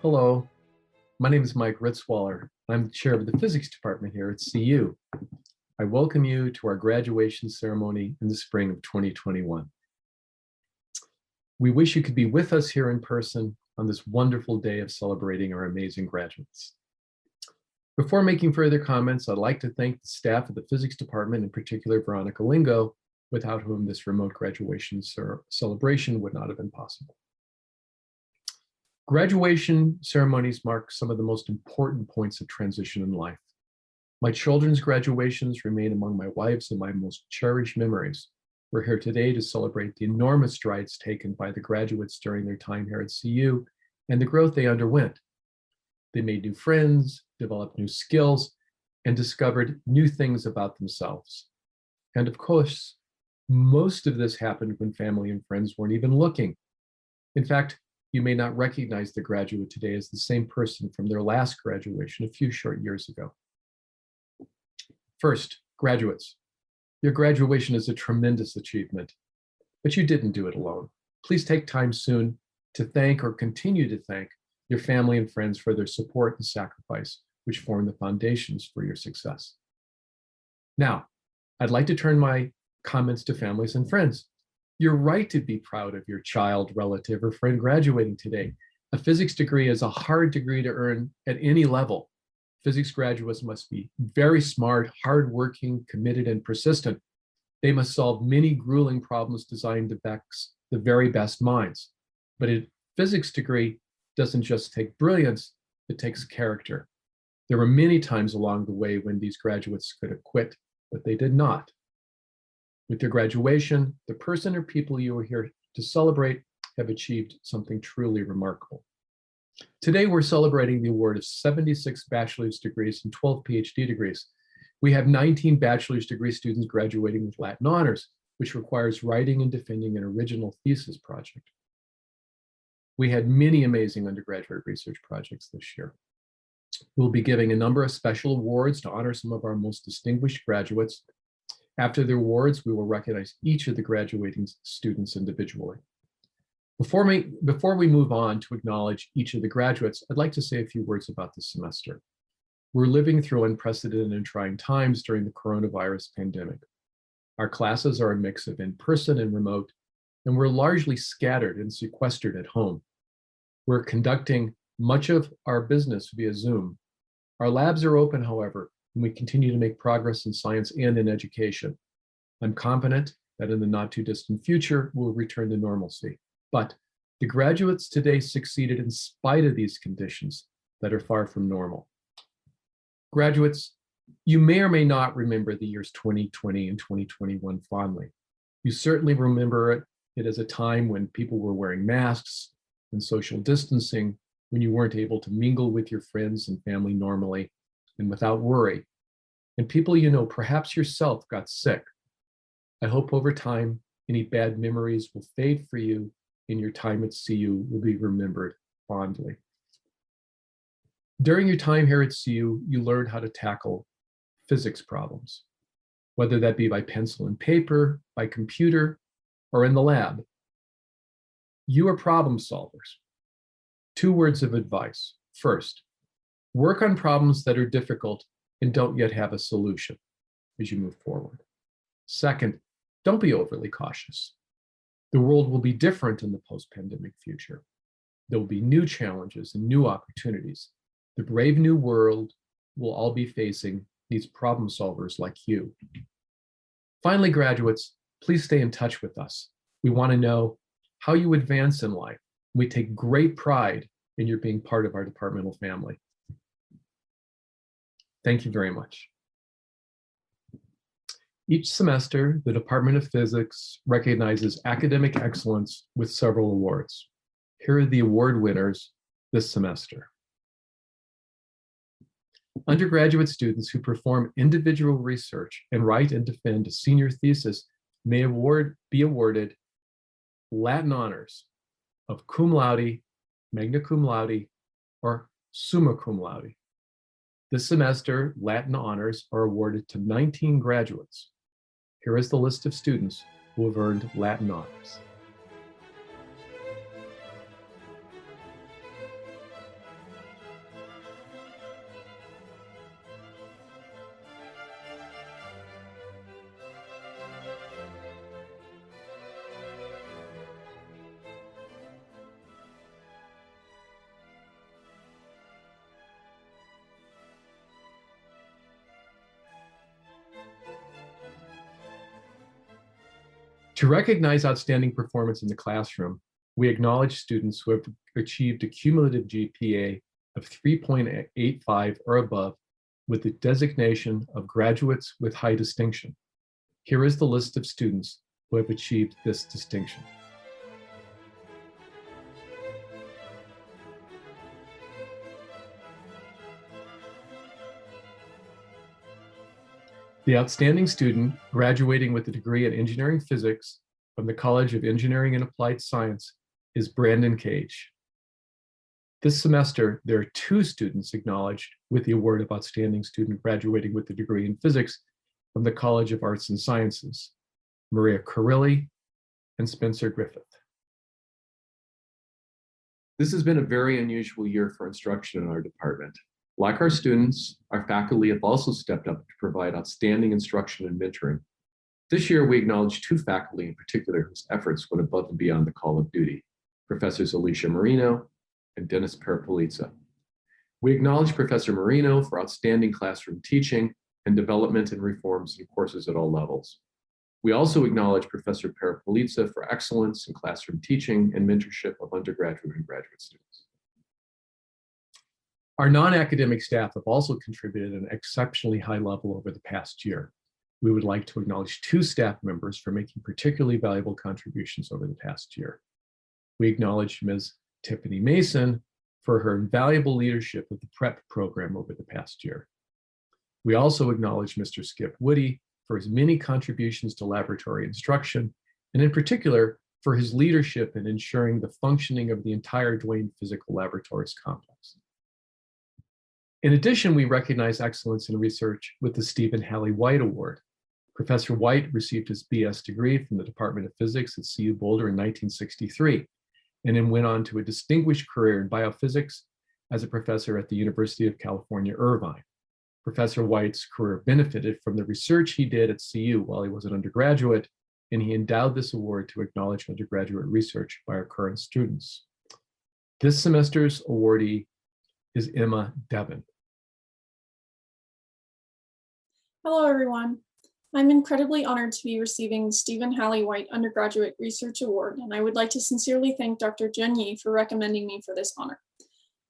Hello, my name is Mike Ritzwaller. I'm the chair of the physics department here at CU. I welcome you to our graduation ceremony in the spring of 2021. We wish you could be with us here in person on this wonderful day of celebrating our amazing graduates. Before making further comments, I'd like to thank the staff of the physics department, in particular Veronica Lingo, without whom this remote graduation celebration would not have been possible. Graduation ceremonies mark some of the most important points of transition in life. My children's graduations remain among my wife's and my most cherished memories. We're here today to celebrate the enormous strides taken by the graduates during their time here at CU and the growth they underwent. They made new friends, developed new skills, and discovered new things about themselves. And of course, most of this happened when family and friends weren't even looking. In fact, you may not recognize the graduate today as the same person from their last graduation a few short years ago. First, graduates. Your graduation is a tremendous achievement, but you didn't do it alone. Please take time soon to thank or continue to thank your family and friends for their support and sacrifice, which form the foundations for your success. Now, I'd like to turn my comments to families and friends. You're right to be proud of your child, relative, or friend graduating today. A physics degree is a hard degree to earn at any level. Physics graduates must be very smart, hardworking, committed, and persistent. They must solve many grueling problems designed to vex the very best minds. But a physics degree doesn't just take brilliance, it takes character. There were many times along the way when these graduates could have quit, but they did not. With your graduation, the person or people you are here to celebrate have achieved something truly remarkable. Today, we're celebrating the award of 76 bachelor's degrees and 12 PhD degrees. We have 19 bachelor's degree students graduating with Latin honors, which requires writing and defending an original thesis project. We had many amazing undergraduate research projects this year. We'll be giving a number of special awards to honor some of our most distinguished graduates. After the awards, we will recognize each of the graduating students individually. Before we move on to acknowledge each of the graduates, I'd like to say a few words about this semester. We're living through unprecedented and trying times during the coronavirus pandemic. Our classes are a mix of in-person and remote, and we're largely scattered and sequestered at home. We're conducting much of our business via Zoom. Our labs are open, however, and we continue to make progress in science and in education. I'm confident that in the not too distant future, we'll return to normalcy. But the graduates today succeeded in spite of these conditions that are far from normal. Graduates, you may or may not remember the years 2020 and 2021 fondly. You certainly remember it as a time when people were wearing masks and social distancing, when you weren't able to mingle with your friends and family normally and without worry. And people you know, perhaps yourself, got sick. I hope over time, any bad memories will fade for you and your time at CU will be remembered fondly. During your time here at CU, you learned how to tackle physics problems, whether that be by pencil and paper, by computer, or in the lab. You are problem solvers. 2 words of advice. First, work on problems that are difficult and don't yet have a solution as you move forward. Second, don't be overly cautious. The world will be different in the post-pandemic future. There will be new challenges and new opportunities. The brave new world will all be facing these problem solvers like you. Finally, graduates, please stay in touch with us. We want to know how you advance in life. We take great pride in your being part of our departmental family. Thank you very much. Each semester, the Department of Physics recognizes academic excellence with several awards. Here are the award winners this semester. Undergraduate students who perform individual research and write and defend a senior thesis may be awarded Latin honors of cum laude, magna cum laude, or summa cum laude. This semester, Latin honors are awarded to 19 graduates. Here is the list of students who have earned Latin honors. To recognize outstanding performance in the classroom, we acknowledge students who have achieved a cumulative GPA of 3.85 or above with the designation of graduates with high distinction. Here is the list of students who have achieved this distinction. The outstanding student graduating with a degree in engineering physics from the College of Engineering and Applied Science is Brandon Cage. This semester, there are 2 students acknowledged with the award of outstanding student graduating with a degree in physics from the College of Arts and Sciences, Maria Carilli and Spencer Griffith. This has been a very unusual year for instruction in our department. Like our students, our faculty have also stepped up to provide outstanding instruction and mentoring. This year, we acknowledge 2 faculty in particular whose efforts went above and beyond the call of duty, Professors Alicia Marino and Dennis Parapolitza. We acknowledge Professor Marino for outstanding classroom teaching and development and reforms in courses at all levels. We also acknowledge Professor Parapolitza for excellence in classroom teaching and mentorship of undergraduate and graduate students. Our non-academic staff have also contributed at an exceptionally high level over the past year. We would like to acknowledge 2 staff members for making particularly valuable contributions over the past year. We acknowledge Ms. Tiffany Mason for her invaluable leadership of the PrEP program over the past year. We also acknowledge Mr. Skip Woody for his many contributions to laboratory instruction, and in particular, for his leadership in ensuring the functioning of the entire Duane Physical Laboratories complex. In addition, we recognize excellence in research with the Stephen Halley White Award. Professor White received his BS degree from the Department of Physics at CU Boulder in 1963, and then went on to a distinguished career in biophysics as a professor at the University of California, Irvine. Professor White's career benefited from the research he did at CU while he was an undergraduate, and he endowed this award to acknowledge undergraduate research by our current students. This semester's awardee is Emma Devon. Hello, everyone. I'm incredibly honored to be receiving the Stephen Halley White Undergraduate Research Award, and I would like to sincerely thank Dr. Jen Yi for recommending me for this honor.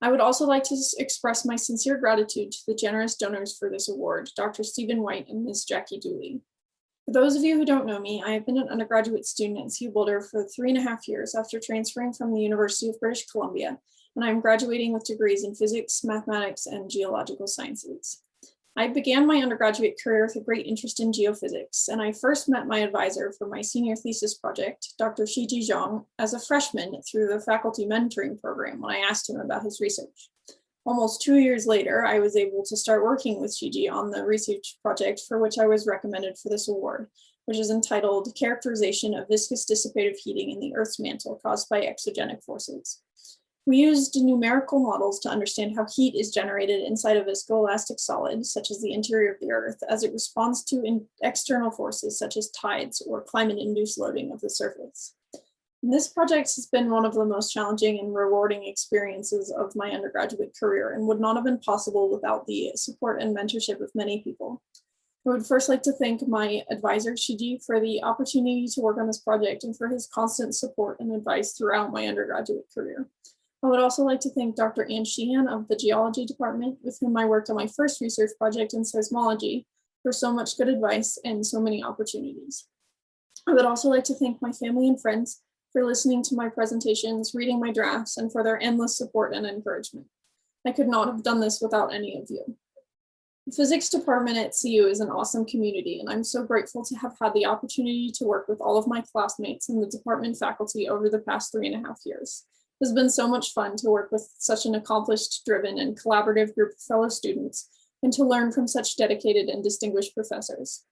I would also like to express my sincere gratitude to the generous donors for this award, Dr. Stephen White and Ms. Jackie Dooley. For those of you who don't know me, I have been an undergraduate student at CU Boulder for 3.5 years after transferring from the University of British Columbia, and I'm graduating with degrees in physics, mathematics, and geological sciences. I began my undergraduate career with a great interest in geophysics, and I first met my advisor for my senior thesis project, Dr. Shiji Zhang, as a freshman through the faculty mentoring program when I asked him about his research. Almost 2 years later, I was able to start working with Shiji on the research project for which I was recommended for this award, which is entitled Characterization of Viscous Dissipative Heating in the Earth's Mantle Caused by Exogenic Forces. We used numerical models to understand how heat is generated inside a viscoelastic solid, such as the interior of the Earth, as it responds to external forces such as tides or climate-induced loading of the surface. And this project has been one of the most challenging and rewarding experiences of my undergraduate career and would not have been possible without the support and mentorship of many people. I would first like to thank my advisor, Shiji, for the opportunity to work on this project and for his constant support and advice throughout my undergraduate career. I would also like to thank Dr. Ann Sheehan of the Geology Department, with whom I worked on my first research project in seismology, for so much good advice and so many opportunities. I would also like to thank my family and friends for listening to my presentations, reading my drafts, and for their endless support and encouragement. I could not have done this without any of you. The physics department at CU is an awesome community, and I'm so grateful to have had the opportunity to work with all of my classmates and the department faculty over the past 3.5 years. It has been so much fun to work with such an accomplished, driven, and collaborative group of fellow students, and to learn from such dedicated and distinguished professors.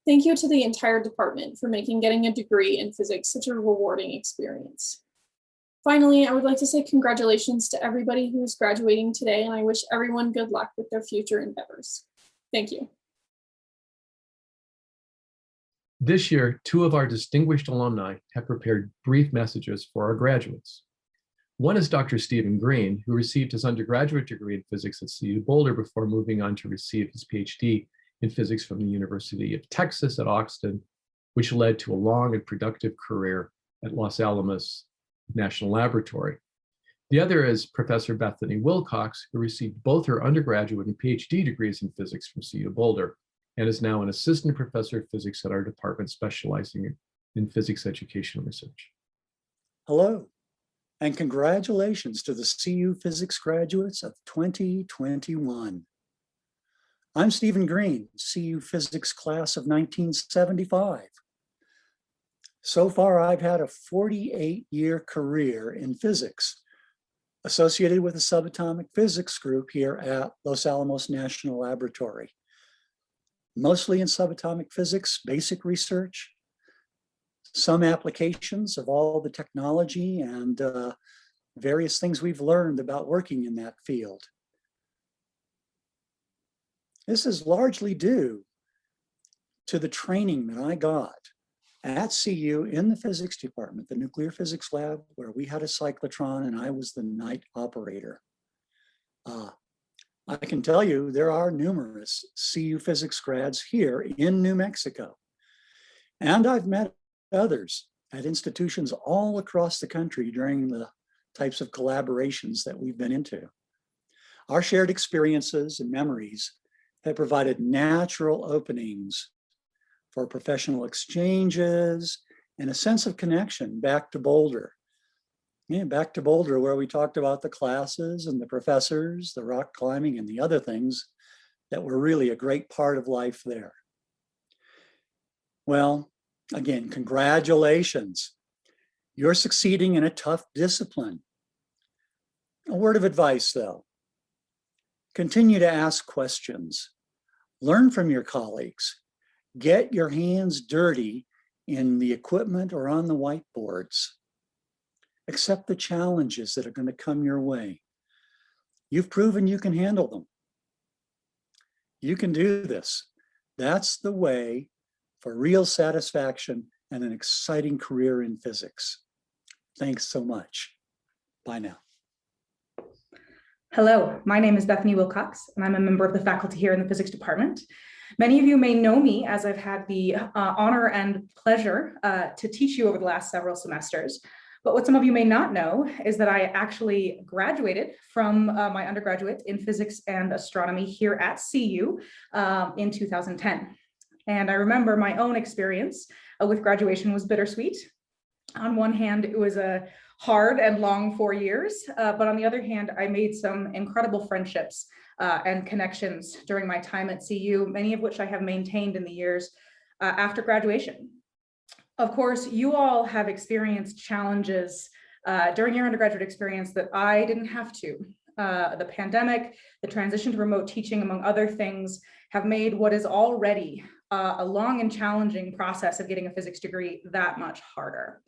Thank you to the entire department for making getting a degree in physics such a rewarding experience. Finally, I would like to say congratulations to everybody who is graduating today, and I wish everyone good luck with their future endeavors. Thank you. This year, 2 of our distinguished alumni have prepared brief messages for our graduates. One is Dr. Stephen Green, who received his undergraduate degree in physics at CU Boulder before moving on to receive his PhD in physics from the University of Texas at Austin, which led to a long and productive career at Los Alamos National Laboratory. The other is Professor Bethany Wilcox, who received both her undergraduate and PhD degrees in physics from CU Boulder, and is now an assistant professor of physics at our department, specializing in physics education research. Hello, and congratulations to the CU physics graduates of 2021. I'm Stephen Green, CU physics class of 1975. So far, I've had a 48-year career in physics, associated with the subatomic physics group here at Los Alamos National Laboratory, mostly in subatomic physics, basic research, some applications of all the technology and various things we've learned about working in that field. This is largely due to the training that I got at CU in the physics department, the nuclear physics lab, where we had a cyclotron and I was the night operator. I can tell you there are numerous CU physics grads here in New Mexico. And I've met others at institutions all across the country during the types of collaborations that we've been into. Our shared experiences and memories have provided natural openings for professional exchanges and a sense of connection back to Boulder. Yeah, back to Boulder, where we talked about the classes and the professors, the rock climbing, and the other things that were really a great part of life there. Well, again, congratulations. You're succeeding in a tough discipline. A word of advice, though. Continue to ask questions. Learn from your colleagues. Get your hands dirty in the equipment or on the whiteboards. Accept the challenges that are going to come your way. You've proven you can handle them. You can do this. That's the way for real satisfaction and an exciting career in physics. Thanks so much. Bye now. Hello, my name is Bethany Wilcox, and I'm a member of the faculty here in the physics department. Many of you may know me as I've had the honor and pleasure to teach you over the last several semesters. But what some of you may not know is that I actually graduated from my undergraduate in physics and astronomy here at CU in 2010. And I remember my own experience with graduation was bittersweet. On one hand, it was a hard and long 4 years, but on the other hand, I made some incredible friendships and connections during my time at CU, many of which I have maintained in the years after graduation. Of course, you all have experienced challenges during your undergraduate experience that I didn't have to. The pandemic, the transition to remote teaching, among other things, have made what is already a long and challenging process of getting a physics degree that much harder.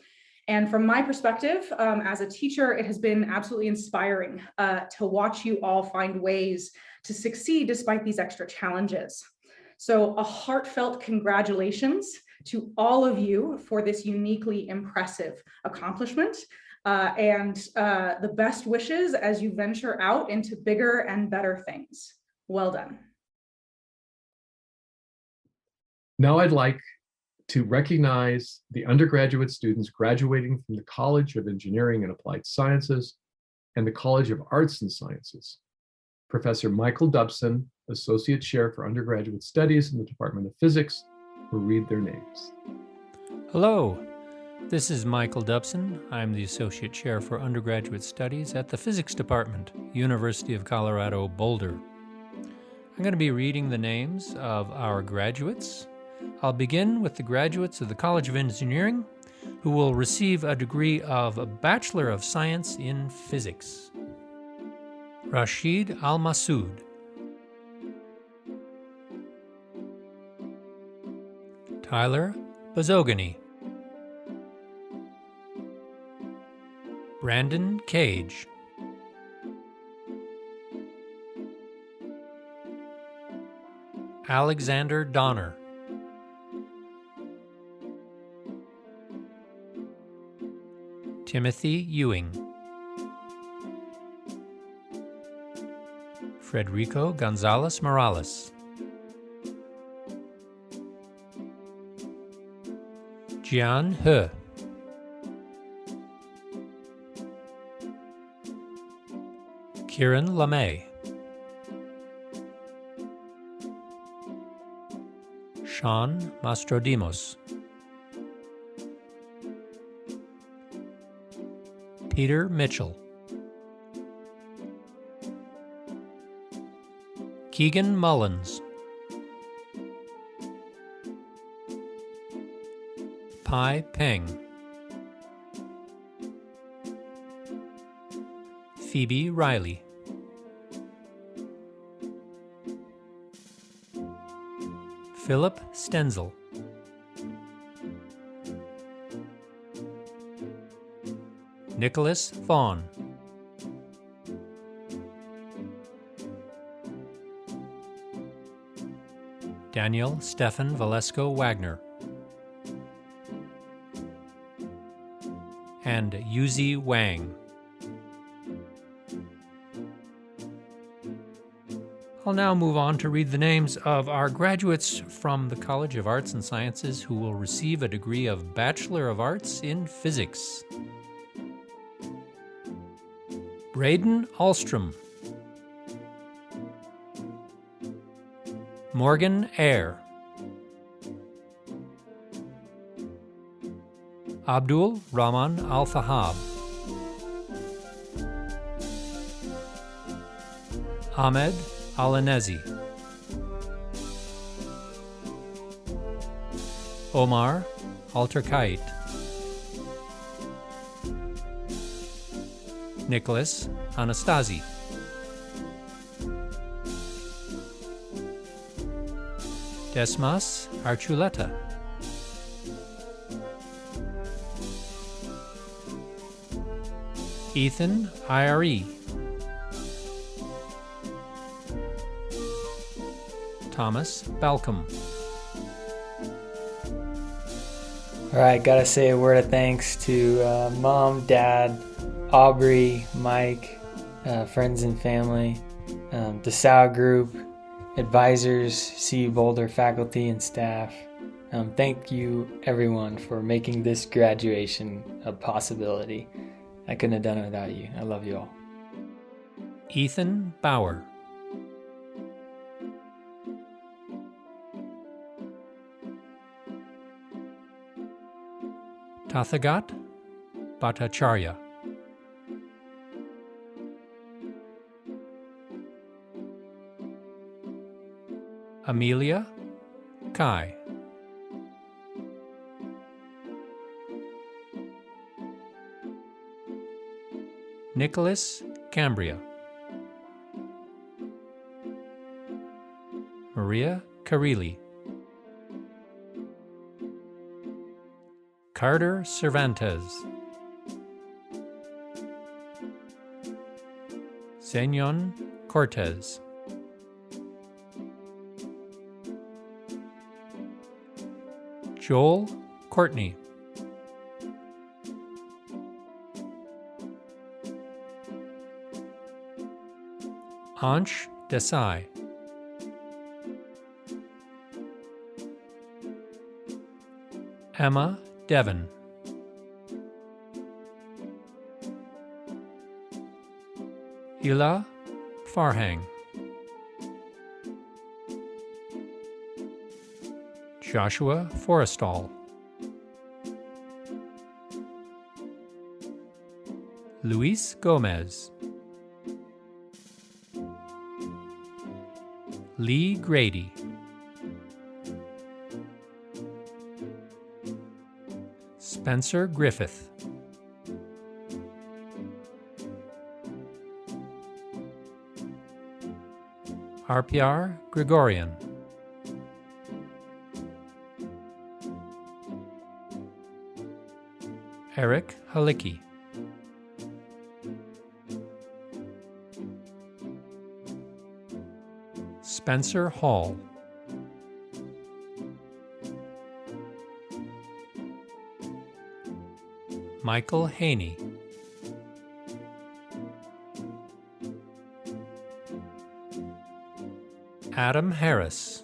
And from my perspective, as a teacher, it has been absolutely inspiring to watch you all find ways to succeed despite these extra challenges. So a heartfelt congratulations to all of you for this uniquely impressive accomplishment, and the best wishes as you venture out into bigger and better things. Well done. Now I'd like to recognize the undergraduate students graduating from the College of Engineering and Applied Sciences and the College of Arts and Sciences. Professor Michael Dubson, Associate Chair for Undergraduate Studies in the Department of Physics, will read their names. Hello, this is Michael Dubson. I'm the Associate Chair for Undergraduate Studies at the Physics Department, University of Colorado, Boulder. I'm going to be reading the names of our graduates. I'll begin with the graduates of the College of Engineering, who will receive a degree of a Bachelor of Science in Physics. Rashid Al-Masoud. Tyler Bazogany. Brandon Cage. Alexander Donner. Timothy Ewing. Frederico Gonzalez Morales. Jian He, Kieran LeMay, Sean Mastrodimos, Peter Mitchell, Keegan Mullins, Pai Peng, Phoebe Riley, Philip Stenzel, Nicholas Vaughn, Daniel Stefan Valesco Wagner, and Yuzi Wang. I'll now move on to read the names of our graduates from the College of Arts and Sciences who will receive a degree of Bachelor of Arts in Physics. Braden Alstrom, Morgan Eyre, Abdul Rahman Al-Fahab, Ahmed Alanezi, Omar Alterkait, Nicholas Anastasi, Desmas Archuleta, Ethan IRE, Thomas Balcom. All right, gotta say a word of thanks to Mom, Dad, Aubrey, Mike, friends and family, the SAO group, advisors, CU Boulder faculty and staff. Thank you everyone for making this graduation a possibility. I couldn't have done it without you. I love you all. Ethan Bauer, Tathagat Bhattacharya, Amelia Kai, Nicholas Cambria, Maria Carilli, Carter Cervantes, Zenyon Cortez, Joel Courtney, Ansh Desai, Emma Devon, Ila Farhang, Joshua Forrestal, Luis Gomez, Lee Grady, Spencer Griffith, Arpiar Gregorian, Eric Halicki, Spencer Hall, Michael Haney, Adam Harris,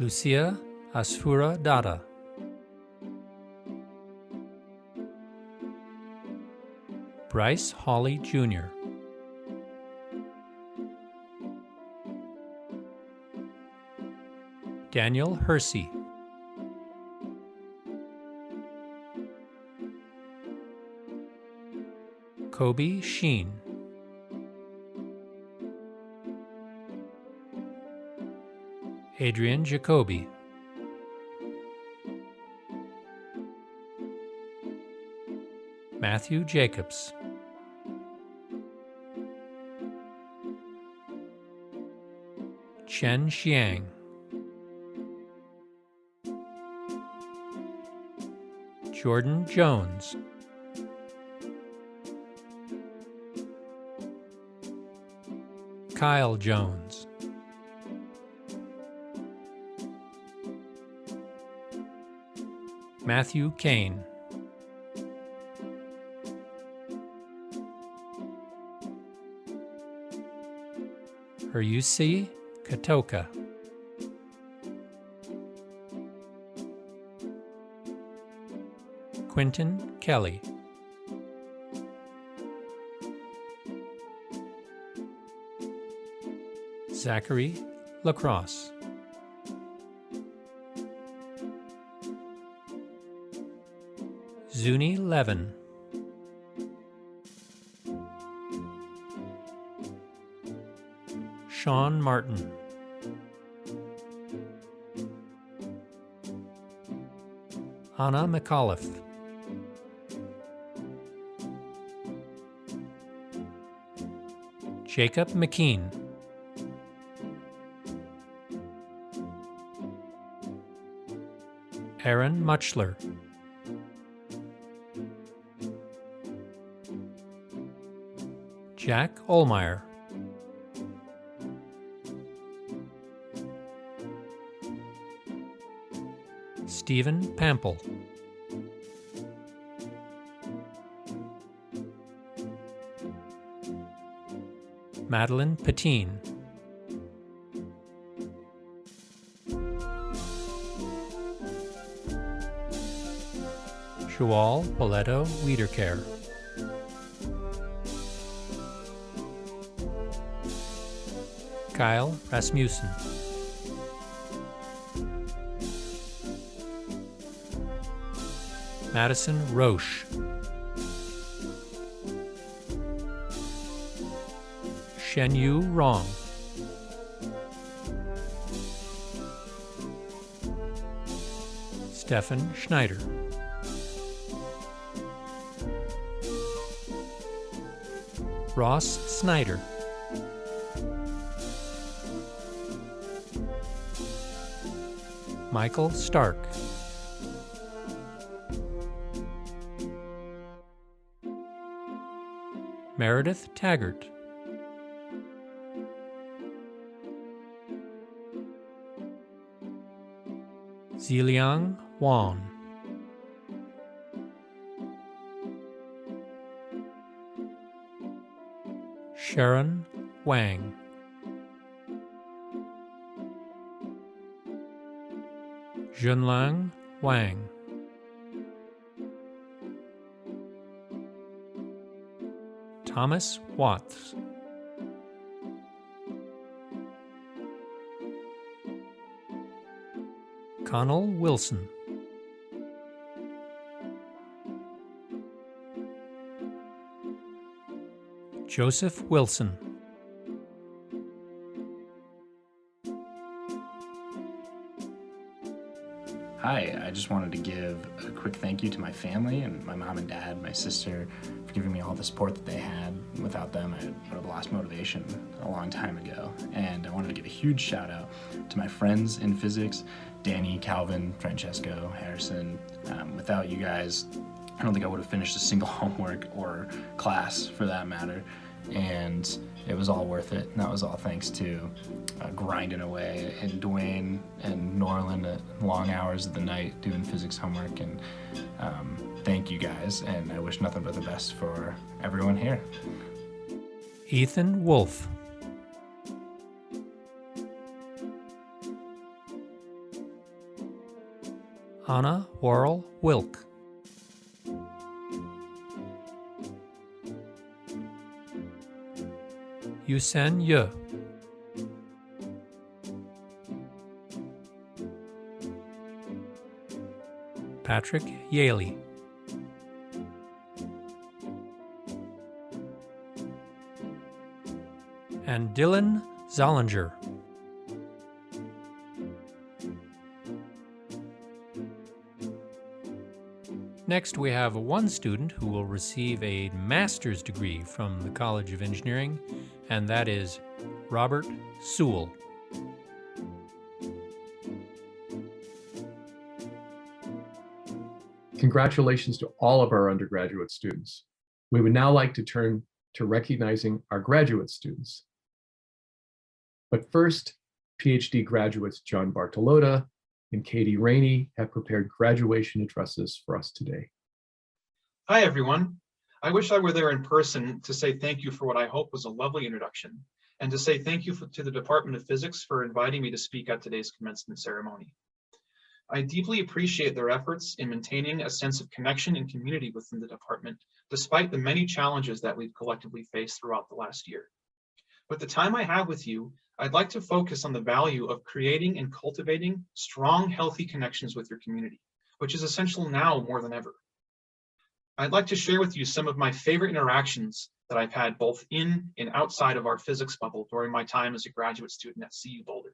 Lucia Asfura Dada. Bryce Hawley Jr. Daniel Hersey. Kobe Sheen. Adrian Jacoby. Matthew Jacobs. Chen Xiang. Jordan Jones. Kyle Jones. Matthew Kane. Ryusi Katoka. Quentin Kelly. Zachary Lacrosse. Zuni Levin. Sean Martin. Anna McAuliffe. Jacob McKean. Aaron Muchler. Jack Olmeyer. Stephen Pample. Madeline Patine. Shual Poletto Wiederkehr. Kyle Rasmussen. Madison Roche. Shenyu Rong. Stefan Schneider. Ross Snyder. Michael Stark. Meredith Taggart. Ziliang Wan. Sharon Wang. Junlang Wang. Thomas Watts. Connell Wilson. Joseph Wilson. Hi, I just wanted to give a quick thank you to my family and my mom and dad, my sister, for giving me all the support that they had. Without them, I would have lost motivation a long time ago. And I wanted to give a huge shout out to my friends in physics, Danny, Calvin, Francesco, Harrison. Without you guys, I don't think I would have finished a single homework or class for that matter. And it was all worth it. And that was all thanks to grinding away and Dwayne and Norland at long hours of the night doing physics homework. And thank you guys. And I wish nothing but the best for everyone here. Ethan Wolf. Anna Worrell Wilk. Yusen Ye. Patrick Yaley. And Dylan Zollinger. Next, we have one student who will receive a master's degree from the College of Engineering, and that is Robert Sewell. Congratulations to all of our undergraduate students. We would now like to turn to recognizing our graduate students. But first, PhD graduates John Bartolotta and Katie Rainey have prepared graduation addresses for us today. Hi, everyone. I wish I were there in person to say thank you for what I hope was a lovely introduction, and to say thank you to the Department of Physics for inviting me to speak at today's commencement ceremony. I deeply appreciate their efforts in maintaining a sense of connection and community within the department, despite the many challenges that we've collectively faced throughout the last year. With the time I have with you, I'd like to focus on the value of creating and cultivating strong, healthy connections with your community, which is essential now more than ever. I'd like to share with you some of my favorite interactions that I've had both in and outside of our physics bubble during my time as a graduate student at CU Boulder.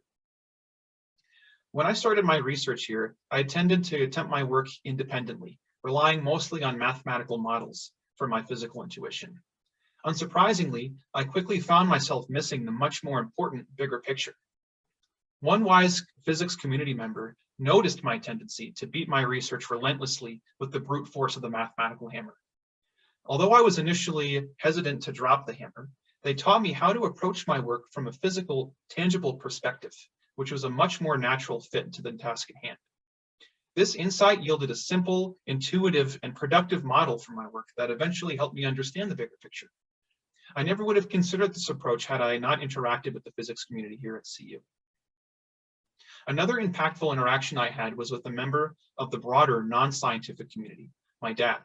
When I started my research here, I tended to attempt my work independently, relying mostly on mathematical models for my physical intuition. Unsurprisingly, I quickly found myself missing the much more important, bigger picture. One wise physics community member noticed my tendency to beat my research relentlessly with the brute force of the mathematical hammer. Although I was initially hesitant to drop the hammer, they taught me how to approach my work from a physical, tangible perspective, which was a much more natural fit to the task at hand. This insight yielded a simple, intuitive, and productive model for my work that eventually helped me understand the bigger picture. I never would have considered this approach had I not interacted with the physics community here at CU. Another impactful interaction I had was with a member of the broader non-scientific community, my dad.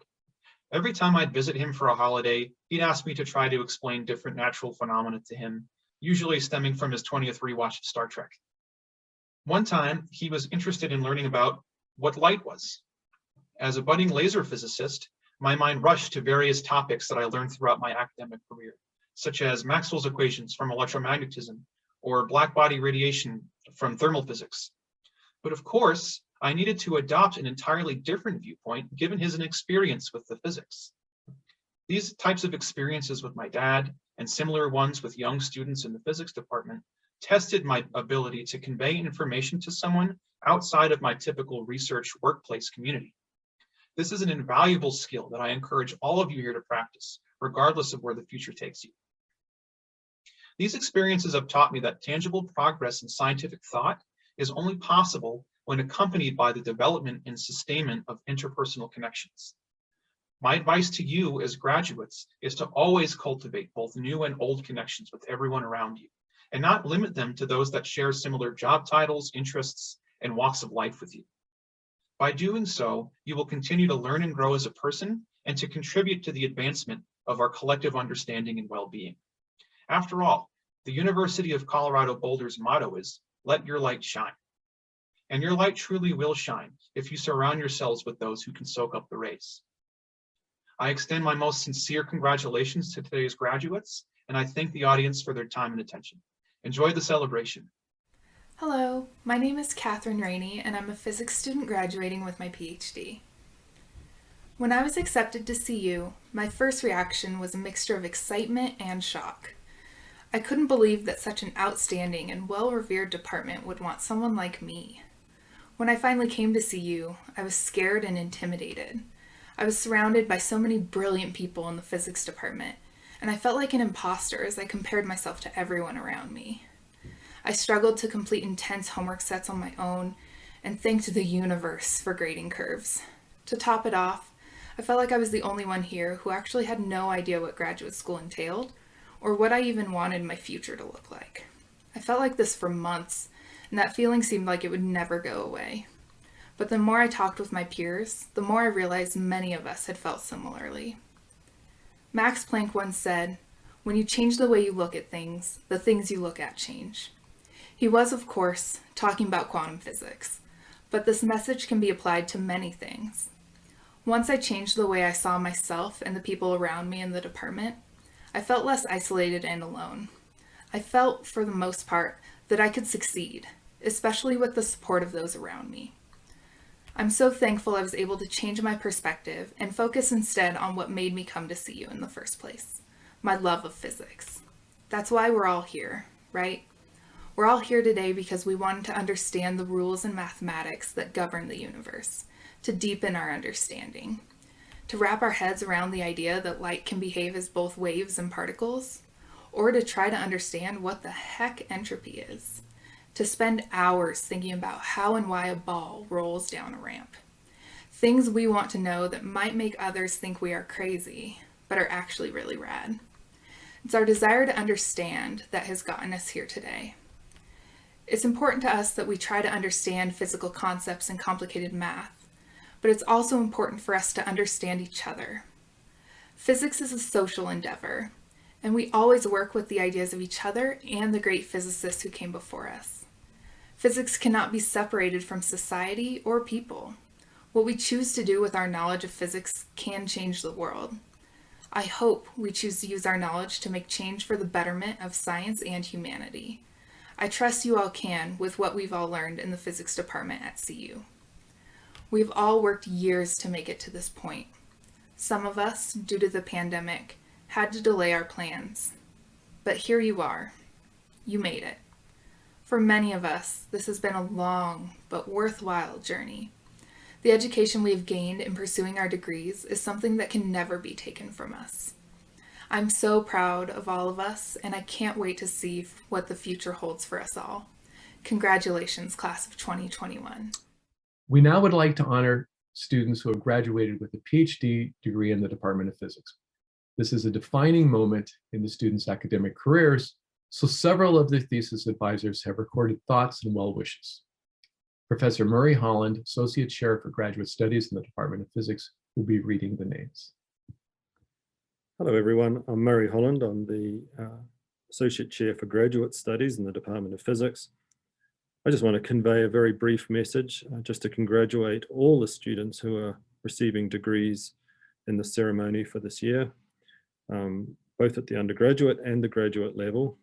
Every time I'd visit him for a holiday, he'd ask me to try to explain different natural phenomena to him, usually stemming from his 20th rewatch of Star Trek. One time, he was interested in learning about what light was. As a budding laser physicist, my mind rushed to various topics that I learned throughout my academic career, such as Maxwell's equations from electromagnetism or black body radiation from thermal physics. But of course, I needed to adopt an entirely different viewpoint given his inexperience with the physics. These types of experiences with my dad and similar ones with young students in the physics department tested my ability to convey information to someone outside of my typical research workplace community. This is an invaluable skill that I encourage all of you here to practice, regardless of where the future takes you. These experiences have taught me that tangible progress in scientific thought is only possible when accompanied by the development and sustainment of interpersonal connections. My advice to you as graduates is to always cultivate both new and old connections with everyone around you, and not limit them to those that share similar job titles, interests, and walks of life with you. By doing so, you will continue to learn and grow as a person and to contribute to the advancement of our collective understanding and well-being. After all, the University of Colorado Boulder's motto is, "Let your light shine." And your light truly will shine if you surround yourselves with those who can soak up the rays. I extend my most sincere congratulations to today's graduates, and I thank the audience for their time and attention. Enjoy the celebration. Hello, my name is Catherine Rainey, and I'm a physics student graduating with my PhD. When I was accepted to CU, my first reaction was a mixture of excitement and shock. I couldn't believe that such an outstanding and well-revered department would want someone like me. When I finally came to CU, I was scared and intimidated. I was surrounded by so many brilliant people in the physics department, and I felt like an imposter as I compared myself to everyone around me. I struggled to complete intense homework sets on my own and thanked the universe for grading curves. To top it off, I felt like I was the only one here who actually had no idea what graduate school entailed or what I even wanted my future to look like. I felt like this for months, and that feeling seemed like it would never go away. But the more I talked with my peers, the more I realized many of us had felt similarly. Max Planck once said, "When you change the way you look at things, the things you look at change." He was, of course, talking about quantum physics, but this message can be applied to many things. Once I changed the way I saw myself and the people around me in the department, I felt less isolated and alone. I felt, for the most part, that I could succeed, especially with the support of those around me. I'm so thankful I was able to change my perspective and focus instead on what made me come to see you in the first place, my love of physics. That's why we're all here, right? We're all here today because we wanted to understand the rules in mathematics that govern the universe, to deepen our understanding, to wrap our heads around the idea that light can behave as both waves and particles, or to try to understand what the heck entropy is, to spend hours thinking about how and why a ball rolls down a ramp. Things we want to know that might make others think we are crazy, but are actually really rad. It's our desire to understand that has gotten us here today. It's important to us that we try to understand physical concepts and complicated math, but it's also important for us to understand each other. Physics is a social endeavor, and we always work with the ideas of each other and the great physicists who came before us. Physics cannot be separated from society or people. What we choose to do with our knowledge of physics can change the world. I hope we choose to use our knowledge to make change for the betterment of science and humanity. I trust you all can with what we've all learned in the physics department at CU. We've all worked years to make it to this point. Some of us, due to the pandemic, had to delay our plans. But here you are. You made it. For many of us, this has been a long but worthwhile journey. The education we have gained in pursuing our degrees is something that can never be taken from us. I'm so proud of all of us, and I can't wait to see what the future holds for us all. Congratulations, class of 2021. We now would like to honor students who have graduated with a PhD degree in the Department of Physics. This is a defining moment in the students' academic careers, so several of the thesis advisors have recorded thoughts and well wishes. Professor Murray Holland, Associate Chair for Graduate Studies in the Department of Physics, will be reading the names. Hello everyone, I'm Murray Holland. I'm the Associate Chair for Graduate Studies in the Department of Physics. I just want to convey a very brief message just to congratulate all the students who are receiving degrees in the ceremony for this year, both at the undergraduate and the graduate level.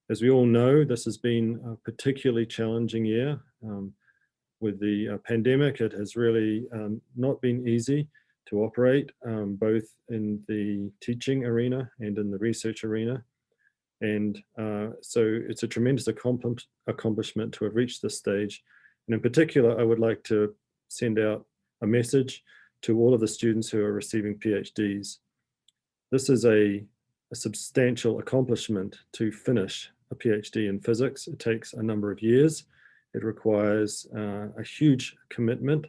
As we all know, this has been a particularly challenging year. With the pandemic, it has really not been easy to operate, both in the teaching arena and in the research arena. And so it's a tremendous accomplishment to have reached this stage. And in particular, I would like to send out a message to all of the students who are receiving PhDs. This is a substantial accomplishment to finish a PhD in physics. It takes a number of years. It requires a huge commitment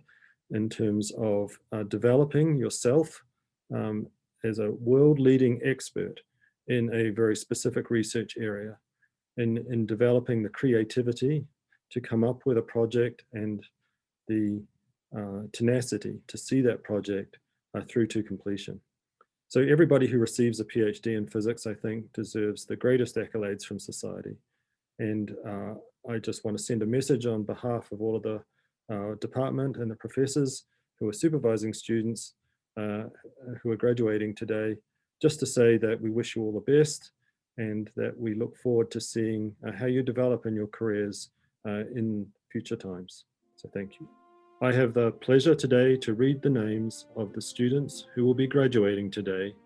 in terms of developing yourself as a world-leading expert in a very specific research area, in developing the creativity to come up with a project and the tenacity to see that project through to completion. So everybody who receives a PhD in physics, I think, deserves the greatest accolades from society. And I just want to send a message on behalf of all of the department and the professors who are supervising students who are graduating today, just to say that we wish you all the best and that we look forward to seeing how you develop in your careers in future times. So thank you. I have the pleasure today to read the names of the students who will be graduating today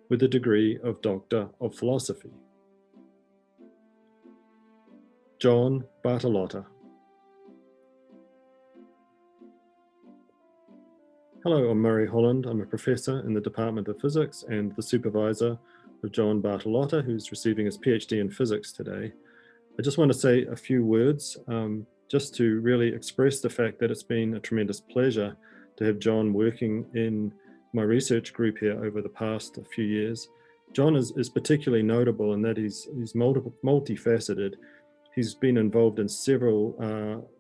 with the degree of Doctor of Philosophy. John Bartolotta. Hello, I'm Murray Holland. I'm a professor in the Department of Physics and the supervisor of John Bartolotta, who's receiving his PhD in physics today. I just want to say a few words just to really express the fact that it's been a tremendous pleasure to have John working in my research group here over the past few years. John is particularly notable in that he's multifaceted. He's been involved in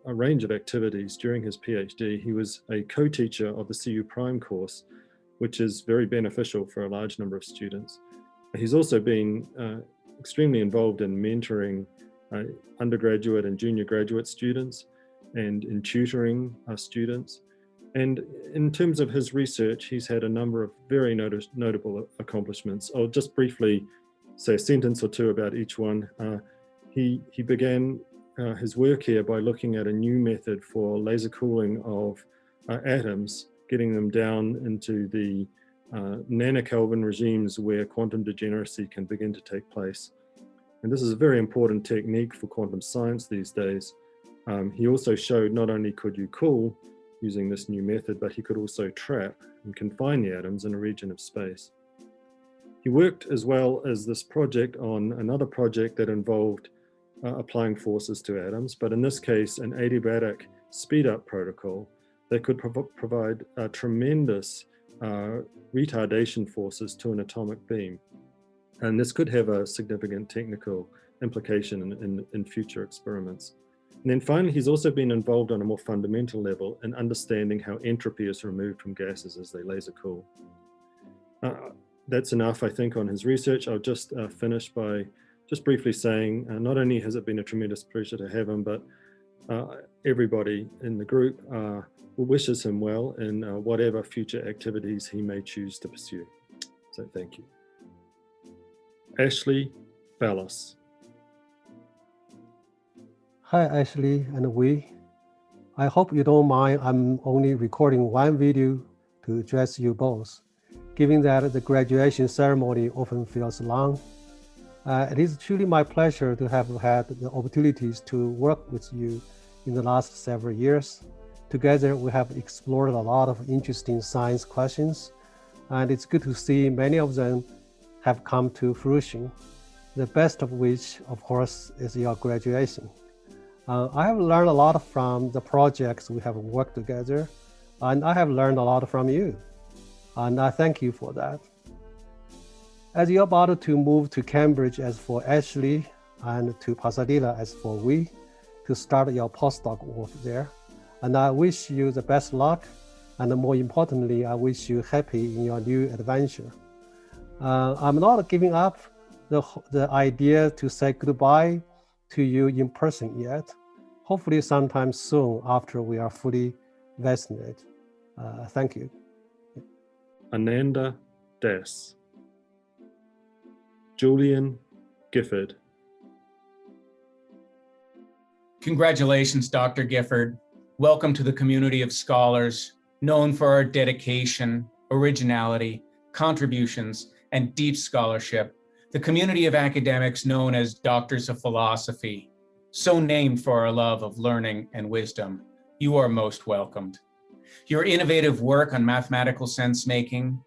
a range of activities during his PhD. He was a co-teacher of the CU Prime course, which is very beneficial for a large number of students. He's also been extremely involved in mentoring undergraduate and junior graduate students and in tutoring students. And in terms of his research, he's had a number of very notable accomplishments. I'll just briefly say a sentence or two about each one. He began his work here by looking at a new method for laser cooling of atoms, getting them down into the nanokelvin regimes where quantum degeneracy can begin to take place. And this is a very important technique for quantum science these days. He also showed not only could you cool using this new method, but he could also trap and confine the atoms in a region of space. He worked as well as this project on another project that involved applying forces to atoms, but in this case, an adiabatic speed-up protocol that could provide tremendous retardation forces to an atomic beam. And this could have a significant technical implication in future experiments. And then finally, he's also been involved on a more fundamental level in understanding how entropy is removed from gases as they laser cool. That's enough, I think, on his research. I'll just finish by just briefly saying, not only has it been a tremendous pleasure to have him, but everybody in the group wishes him well in whatever future activities he may choose to pursue. So thank you. Ashley Ballas. Hi, Ashley and Wee. I hope you don't mind I'm only recording one video to address you both, given that the graduation ceremony often feels long. It is truly my pleasure to have had the opportunities to work with you in the last several years. Together, we have explored a lot of interesting science questions, and it's good to see many of them have come to fruition, the best of which, of course, is your graduation. I have learned a lot from the projects we have worked together, and I have learned a lot from you, and I thank you for that. As you're about to move to Cambridge as for Ashley and to Pasadena as for we, to start your postdoc work there, and I wish you the best luck, and more importantly, I wish you happy in your new adventure. I'm not giving up the idea to say goodbye to you in person yet. Hopefully sometime soon after we are fully vaccinated. Thank you. Ananda Das. Julian Gifford. Congratulations, Dr. Gifford. Welcome to the community of scholars known for our dedication, originality, contributions, and deep scholarship. The community of academics known as Doctors of Philosophy, so named for our love of learning and wisdom. You are most welcomed. Your innovative work on mathematical sense-making,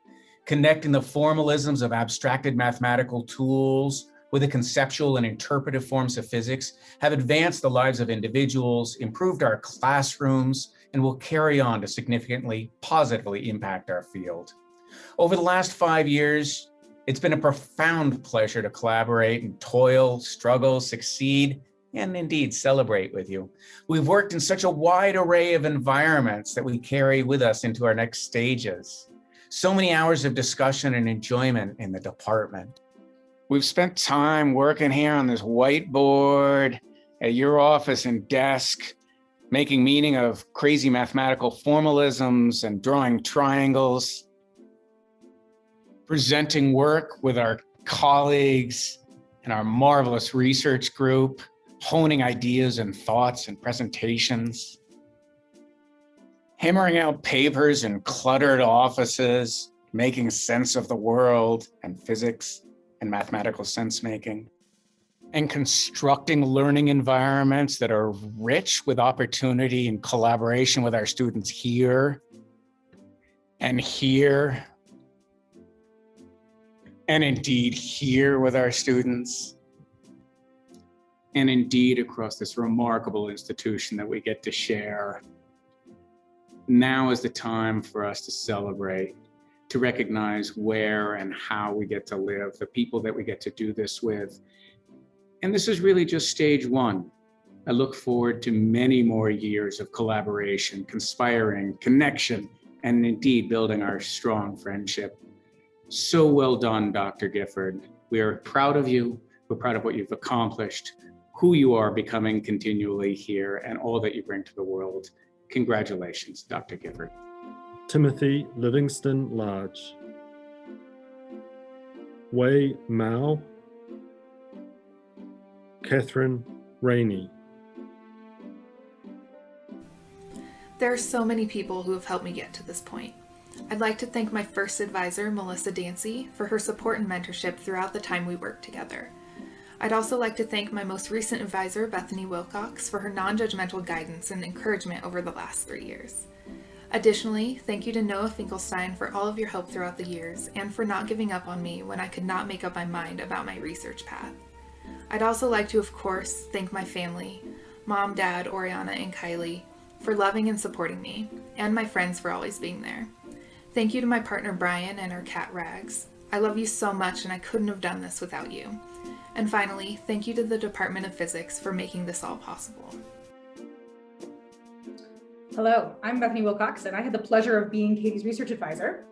connecting the formalisms of abstracted mathematical tools with the conceptual and interpretive forms of physics, have advanced the lives of individuals, improved our classrooms, and will carry on to significantly positively impact our field. Over the last 5 years, it's been a profound pleasure to collaborate and toil, struggle, succeed, and indeed celebrate with you. We've worked in such a wide array of environments that we carry with us into our next stages. So many hours of discussion and enjoyment in the department. We've spent time working here on this whiteboard, at your office and desk, making meaning of crazy mathematical formalisms and drawing triangles, presenting work with our colleagues and our marvelous research group, honing ideas and thoughts and presentations, hammering out papers in cluttered offices, making sense of the world and physics and mathematical sense-making, and constructing learning environments that are rich with opportunity and collaboration with our students here and here, and indeed here with our students, and indeed across this remarkable institution that we get to share. Now is the time for us to celebrate, to recognize where and how we get to live, the people that we get to do this with. And this is really just stage one. I look forward to many more years of collaboration, conspiring, connection, and indeed building our strong friendship. So well done, Dr. Gifford. We are proud of you. We're proud of what you've accomplished, who you are becoming continually here, and all that you bring to the world. Congratulations, Dr. Gifford. Timothy Livingston Large, Wei Mao, Catherine Rainey. There are so many people who have helped me get to this point. I'd like to thank my first advisor, Melissa Dancy, for her support and mentorship throughout the time we worked together. I'd also like to thank my most recent advisor, Bethany Wilcox, for her non-judgmental guidance and encouragement over the last 3 years. Additionally, thank you to Noah Finkelstein for all of your help throughout the years and for not giving up on me when I could not make up my mind about my research path. I'd also like to, of course, thank my family, Mom, Dad, Oriana, and Kylie, for loving and supporting me, and my friends for always being there. Thank you to my partner Brian and our cat Rags. I love you so much and I couldn't have done this without you. And finally, thank you to the Department of Physics for making this all possible. Hello, I'm Bethany Wilcox, and I had the pleasure of being Katie's research advisor.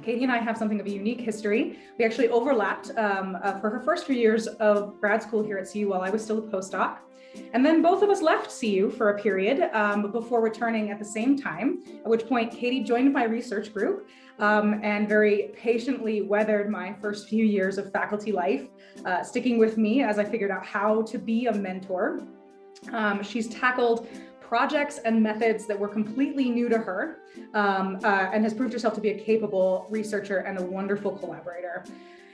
Katie and I have something of a unique history. We actually overlapped for her first few years of grad school here at CU while I was still a postdoc. And then both of us left CU for a period before returning at the same time, at which point Katie joined my research group and very patiently weathered my first few years of faculty life, sticking with me as I figured out how to be a mentor. She's tackled projects and methods that were completely new to her and has proved herself to be a capable researcher and a wonderful collaborator.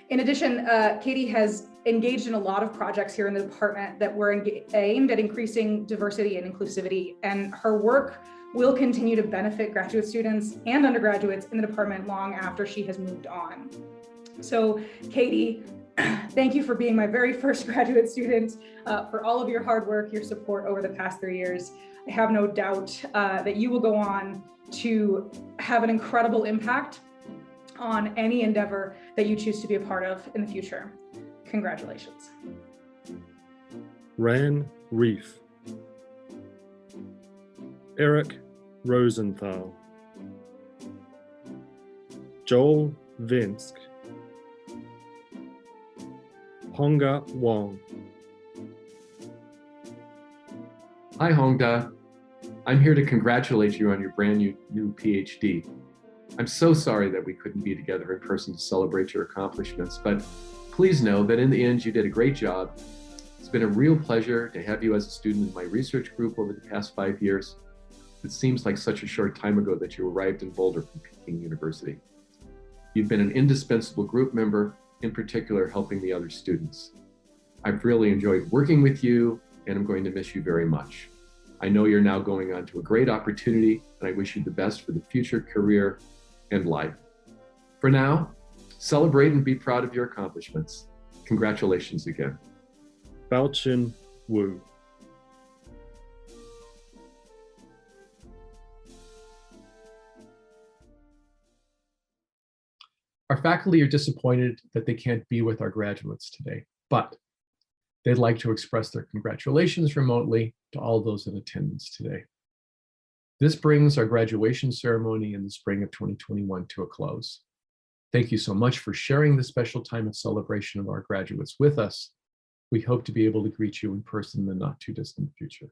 In addition, Katie has engaged in a lot of projects here in the department that were aimed at increasing diversity and inclusivity, and her work will continue to benefit graduate students and undergraduates in the department long after she has moved on. So Katie, thank you for being my very first graduate student, for all of your hard work, your support over the past 3 years. I have no doubt that you will go on to have an incredible impact on any endeavor that you choose to be a part of in the future. Congratulations. Ran Reef, Eric Rosenthal, Joel Vensk, Honga Wong. Hi, Hongda. I'm here to congratulate you on your brand new PhD. I'm so sorry that we couldn't be together in person to celebrate your accomplishments, but please know that in the end, you did a great job. It's been a real pleasure to have you as a student in my research group over the past 5 years. It seems like such a short time ago that you arrived in Boulder from Peking University. You've been an indispensable group member, in particular helping the other students. I've really enjoyed working with you, and I'm going to miss you very much. I know you're now going on to a great opportunity, and I wish you the best for the future career and life. For now, celebrate and be proud of your accomplishments. Congratulations again. Baochin Wu. Our faculty are disappointed that they can't be with our graduates today, but they'd like to express their congratulations remotely to all those in attendance today. This brings our graduation ceremony in the spring of 2021 to a close. Thank you so much for sharing this special time of celebration of our graduates with us. We hope to be able to greet you in person in the not too distant future.